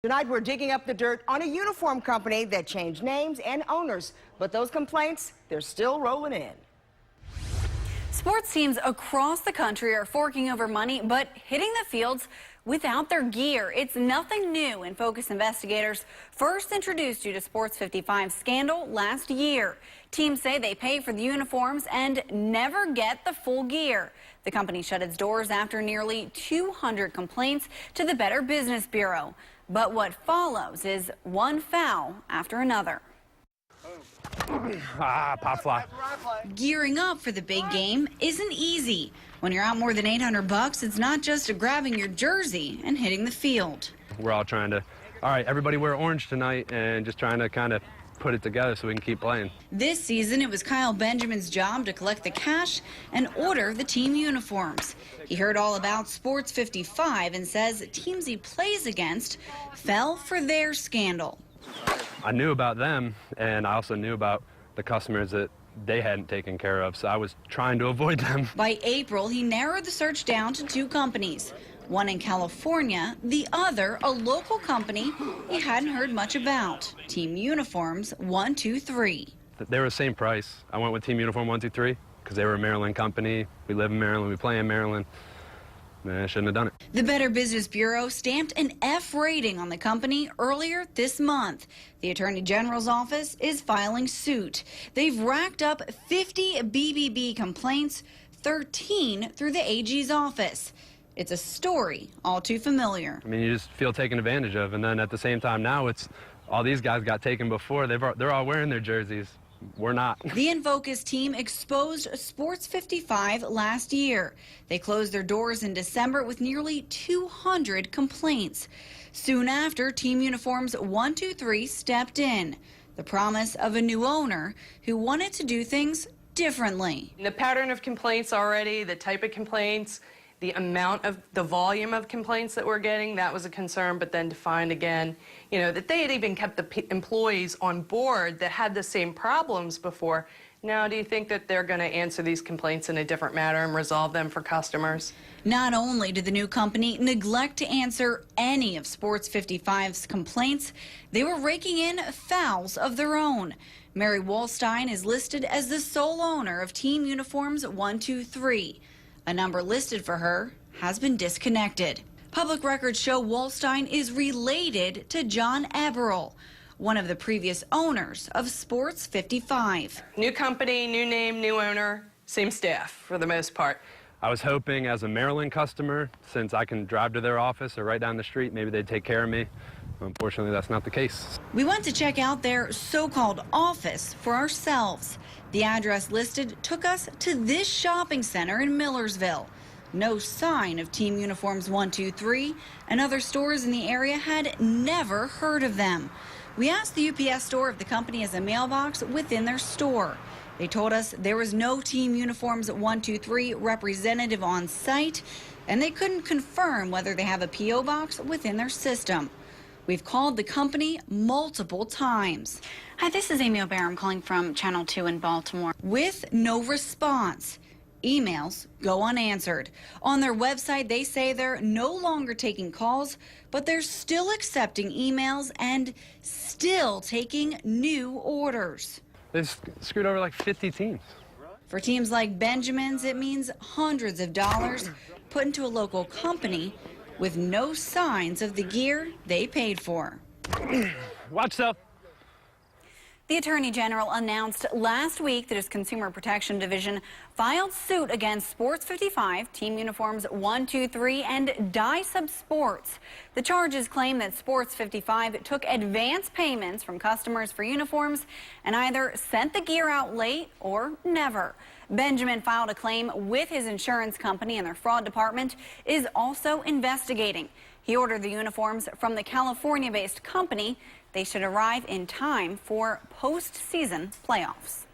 Tonight, we're digging up the dirt on a uniform company that changed names and owners. But those complaints, they're still rolling in. Sports teams across the country are forking over money, but hitting the fields without their gear. It's nothing new, and Focus investigators first introduced you to Sports 55's scandal last year. Teams say they pay for the uniforms and never get the full gear. The company shut its doors after nearly 200 complaints to the Better Business Bureau. But what follows is one foul after another. Pop fly. Gearing up for the big game isn't easy. When you're out more than $800, it's not just grabbing your jersey and hitting the field. We're all trying to, all right, everybody wear orange tonight, and just trying to kind of put it together so we can keep playing. This season, it was Kyle Benjamin's job to collect the cash and order the team uniforms. He heard all about Sports 55 and says teams he plays against fell for their scandal. I knew about them, and I also knew about the customers that they hadn't taken care of, so I was trying to avoid them. By April, he narrowed the search down to 2 companies, one in California, the other a local company he hadn't heard much about, Team Uniforms 123. They were the same price. I went with Team Uniform 123 because they were a Maryland company. We live in Maryland, we play in Maryland. I shouldn't have done it. The Better Business Bureau stamped an F rating on the company earlier this month. The Attorney General's office is filing suit. They've racked up 50 BBB complaints, 13 through the AG's office. It's a story all too familiar. I mean, you just feel taken advantage of, and then at the same time now it's all these guys got taken before. They're all wearing their jerseys. We're not. The InFocus team exposed Sports 55 last year. They closed their doors in December with nearly 200 complaints. Soon after, Team Uniforms 123 stepped in. The promise of a new owner who wanted to do things differently. The pattern of complaints already, the type of complaints, the amount of the volume of complaints that we're getting, that was a concern. But then to find again, that they had even kept the employees on board that had the same problems before. Now, do you think that they're going to answer these complaints in a different manner and resolve them for customers? Not only did the new company neglect to answer any of Sports 55's complaints, they were raking in fouls of their own. Mary Wallstein is listed as the sole owner of Team Uniforms 123. A number listed for her has been disconnected. Public records show Wallstein is related to John Eberl, one of the previous owners of Sports 55. New company, new name, new owner, same staff for the most part. I was hoping as a Maryland customer, since I can drive to their office or right down the street, maybe they'd take care of me. Unfortunately, that's not the case. We went to check out their so-called office for ourselves. The address listed took us to this shopping center in Millersville. No sign of Team Uniforms 123, and other stores in the area had never heard of them. We asked the UPS store if the company has a mailbox within their store. They told us there was no Team Uniforms 123 representative on site, and they couldn't confirm whether they have a P.O. box within their system. We've called the company multiple times. Hi, this is Amy O'Bear. I'm calling from Channel 2 in Baltimore. With no response. Emails go unanswered. On their website, they say they're no longer taking calls, but they're still accepting emails and still taking new orders. They screwed over like 50 teams. For teams like Benjamin's, it means hundreds of dollars put into a local company with no signs of the gear they paid for. Watch yourself. The Attorney General announced last week that his Consumer Protection Division filed suit against Sports 55, Team Uniforms 123, and Dye Sub Sports. The charges claim that Sports 55 took advance payments from customers for uniforms and either sent the gear out late or never. Benjamin filed a claim with his insurance company, and their fraud department is also investigating. He ordered the uniforms from the California-based company. They should arrive in time for postseason playoffs.